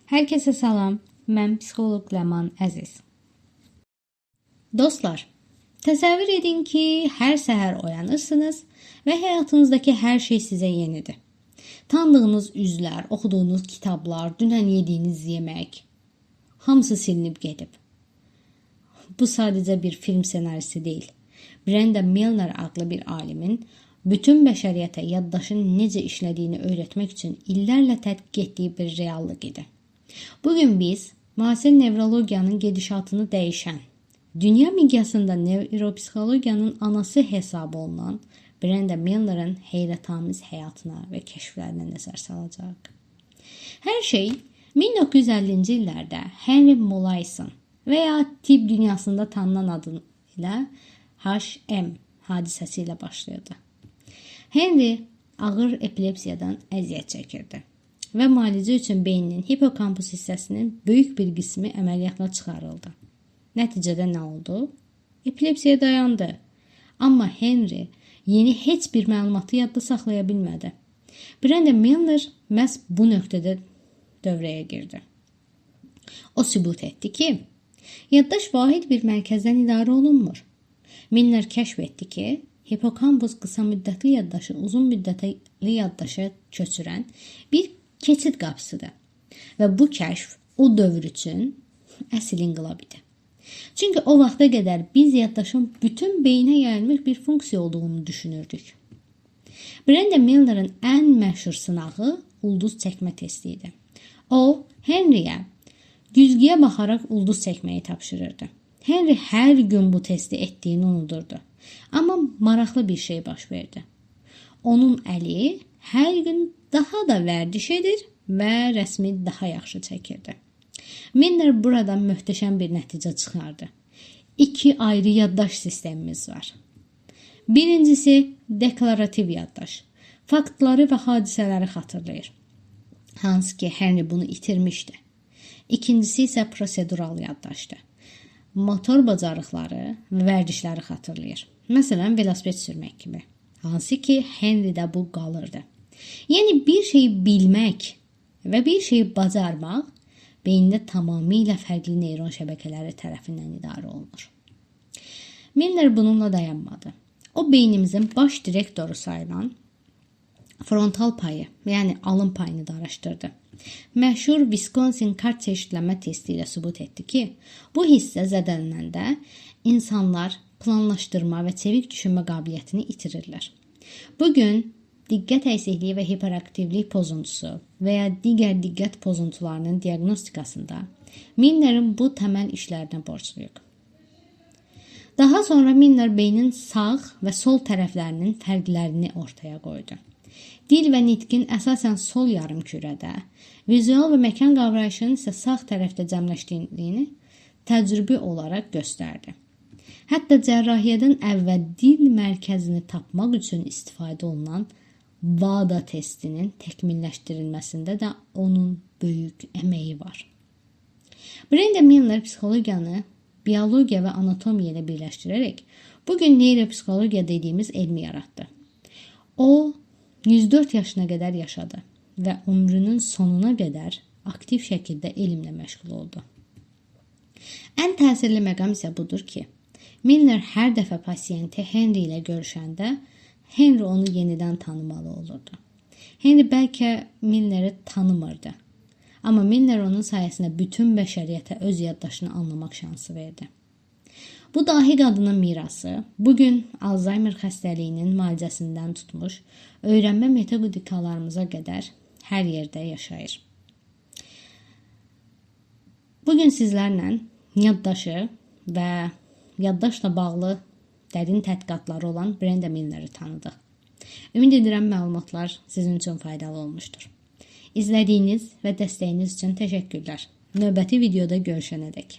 Herkese salam, mən psixoloq Ləman Əziz. Dostlar, təsəvvür edin ki, hər səhər oyanırsınız və həyatınızdakı hər şey sizə yenidir. Tanıdığınız üzlər, oxuduğunuz kitablar, dünən yediyiniz yemək, hamısı silinib gedib. Bu sadəcə bir film senarisi deyil. Brenda Milner adlı bir alimin bütün bəşəriyyətə yaddaşın necə işlədiyini öyrətmək üçün illərlə tədqiq etdiyi bir reallıq idi. Bugün biz müasir nevrologiyanın gedişatını dəyişən, dünya miqyasında nevropsixologiyanın anası hesab olunan Brenda Milner'ın heyrətamiz həyatına və kəşflərinə nəzər salacaq. Hər şey 1950-ci illərdə Henry Molaison və ya tibb dünyasında tanınan adıyla HM hadisəsi ilə başlayırdı. Henry ağır epilepsiyadan əziyyət çəkirdi və müalicə üçün beyninin hipokampus hissəsinin böyük bir qismi əməliyyatla çıxarıldı. Nəticədə nə oldu? Epilepsiya dayandı. Amma Henry yeni heç bir məlumatı yadda saxlaya bilmədi. Brenda Milner məhz bu nöqtədə dövrəyə girdi. O sübut etdi ki, yaddaş vahid bir mərkəzdən idarə olunmur. Milner kəşf etdi ki, hipokampus qısa müddətli yaddaşı uzun müddətli yaddaşa köçürən bir keçid qapısıdır. Və bu kəşf o dövr üçün əsl inqilab idi. Çünki o vaxta qədər biz yaddaşın bütün beynə yayılmış bir funksiya olduğunu düşünürdük. Brenda Milner'ın ən məşhur sınağı ulduz çəkmə testi idi. O, Henry'yə güzgüyə baxaraq ulduz çəkməyi tapşırırdı. Henry hər gün bu testi etdiyini unudurdu. Amma maraqlı bir şey baş verdi. Onun əli hər gün daha da vərdiş edir və rəsmi daha yaxşı çəkirdi. Milner buradan möhtəşəm bir nəticə çıxardı. 2 ayrı yaddaş sistemimiz var. Birincisi deklarativ yaddaş. Faktları və hadisələri xatırlayır. Hansı ki Henry bunu itirmişdi. İkincisi isə prosedural yaddaşdır. Motor bacarıqları və vərdişləri xatırlayır. Məsələn, velosiped sürmək kimi. Hansı ki Henry'də bu qalırdı. Yəni bir şeyi bilmək və bir şeyi bacarmaq beyində tamamilə fərqli neyron şəbəkələri tərəfindən idarə olunur. Milner bununla dayanmadı. O beynimizin baş direktoru sayılan frontal payı, yəni alın payını da araşdırdı. Məşhur Wisconsin kart çeşidlənmə testi ilə sübut etdi ki, bu hissə zədələnəndə insanlar planlaşdırma və çevik düşünmə qabiliyyətini itirirlər. Bugün diqqət əksikliyi və hiperaktivlik pozuntusu və ya digər diqqət pozuntularının diaqnostikasında Milner'in bu təməl işlərinə borcluyuq. Daha sonra Milner beynin sağ və sol tərəflərinin fərqlərini ortaya qoydu. Dil və nitqin əsasən sol yarımkürədə, vizual və məkan qavrayışının isə sağ tərəfdə cəmləşdiyini təcrübi olaraq göstərdi. Hətta cərrahiyyədən əvvəl dil mərkəzini tapmaq üçün istifadə olunan VADA testinin təkmilləşdirilməsində də onun böyük əməyi var. Brenda Milner psixologiyanı biologiya və anatomiya ilə birləşdirərək bugün neyropsixologiya dediyimiz elmi yaratdı. O 104 yaşına qədər yaşadı və ömrünün sonuna qədər aktiv şəkildə elmlə məşğul oldu. Ən təsirli məqam isə budur ki, Milner hər dəfə pasiyenti Henry ilə görüşəndə Henry onu yenidən tanımalı olurdu. Henry bəlkə Milneri tanımırdı. Amma Milner onun sayəsində bütün bəşəriyyətə öz yaddaşını anlamaq şansı verdi. Bu dahi qadının mirası bugün Alzheimer xəstəliyinin müalicəsindən tutmuş, öyrənmə metodikalarımıza qədər hər yerdə yaşayır. Bugün sizlərlə yaddaşı və yaddaşla bağlı dərin tədqiqatları olan Brenda Milner'i tanıdıq. Ümid edirəm məlumatlar sizin üçün faydalı olmuşdur. İzlədiyiniz və dəstəyiniz üçün təşəkkürlər. Növbəti videoda görüşənədək.